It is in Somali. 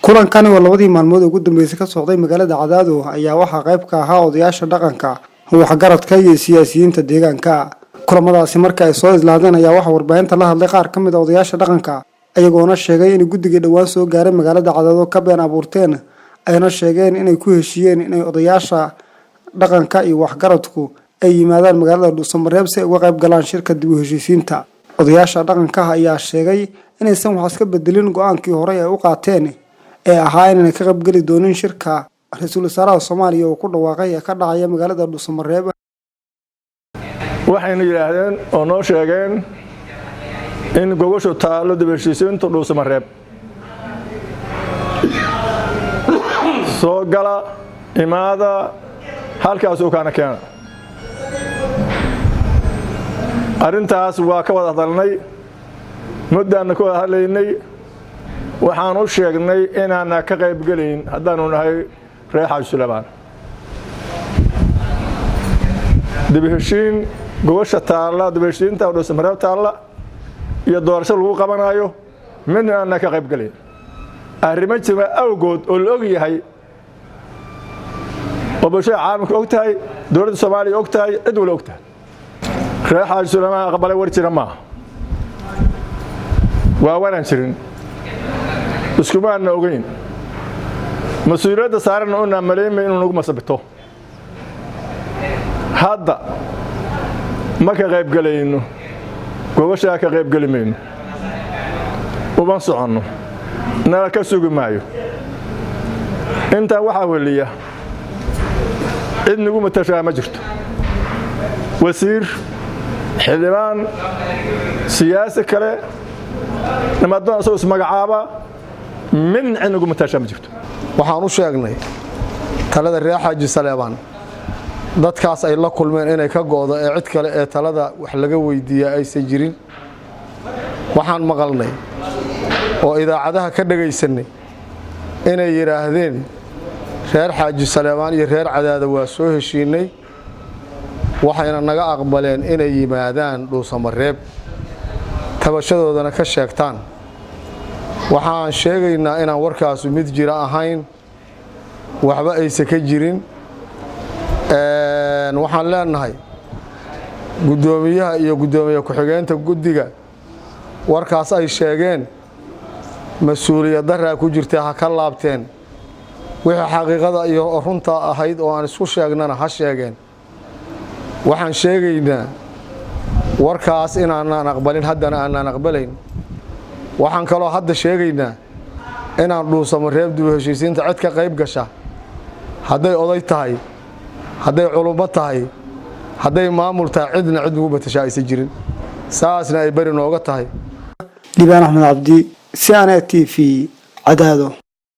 kulankani oo labadii maalmood ugu dambeysay ka socday magaalada Cadaado ayaa waxa qayb ka ahaa odayaasha dhaqanka waxgaradka iyo siyaasiyiinta deegaanka. kulamadaasi markay soo islaadeen ayaa waxa warbaahinta la hadlay qaar kamid ah odayaasha dhaqanka ayagoona sheegay in guddiga dhawaan soo gaaray magaalada Cadaado ka been abuurteen ayna sheegeen inay ku heshiiyeen inay odayaasha dhaqanka iyo waxgaradku ay yimaadaan magaalada Dhuusamareeb si ay uga qayb galaan shirka dib u heshiisiinta. odayaasha dhaqanka ayaa sheegay inaysan wax iska bedelin go'aankii hore ay u qaateen ee ahaa inay ka qayb gali doonaan shirka Ra'iisul Wasaaraha Soomaaliya oo ku dhawaaqay ka dhacaya magaalada Dhuusamareeb. waxayna yiraahdeen oo noo sheegeen in gogosho taalo dib u heshiisiinta Dhuusamareeb soo gala imaada halkaas oo kana keena. arintaas waa ka wada hadalnay muddana ku hadlaynay waxaan u sheegnay inaan ka qayb galin haddaanu nahay reer Xaaji Suleymaan. dib u heshiin gogosha taala dib u heshiinta Dhuusamareeb taala iyo doorasho lagu qabanayo midna aan ka qayb galin. arrimo jira awgood oo la og yahay oo bulshada caalamka og tahay dowladda Soomaaliya og tahay cid wala og tahay reer Xaaji Suleymaan aqbalay war jira ma waa waran jirin isku maana ogeyn mas'uuliyadda saaran oo na maleemay inuu nagu masabto hadda ma ka qayb galayno gogosha ka qayb galimayno uban soconno nala ka sugi maayo inta waxa waliya cid nagu matashaa ma jirto wasiir xildhibaan siyaasi kale nimadan soo ismagacaaba min nagu matashaa ma jirto. waxaan u sheegnay talada reer Xaaji Suleymaan dadkaas ay la kulmeen inay ka goodo ee cid kale ee talada wax laga weydiiyay aysan jirin. waxaan maqalnay oo idaacadaha ka dhageysanay inay yiraahdeen reer Xaaji Suleymaan iyo reer Cadaado waa soo heshiinay waxayna naga aqbaleen inay yimaadaan Dhuusamareeb tabashadoodana ka sheegtaan. waxaan sheegaynaa inaan warkaas mid jira ahayn waxba aysan ka jirin. waxaan leenahay gudoomiyaha iyo gudoomiye ku-xigeenka guddiga warkaas ay sheegeen mas'uuliyad darra ku jirta ha ka laabteen wixii xaqiiqada iyo runta ahayd oo aan isku sheegnana ha sheegeen. waxaan sheegaynaa warkaas inaan aqbalin haddana aan aqbalayn. waxaan kaloo hadda sheegaynaa inaan Dhuusamareeb dib u heshiisiinta cid ka qayb gasha hadday oday tahay hadday culummo tahay hadday maamul tahay cidna cid ugu matashaa aysan jirin saasna ay bari nooga tahay. Liibaan Axmed Cabdi CNA TV Cadaado.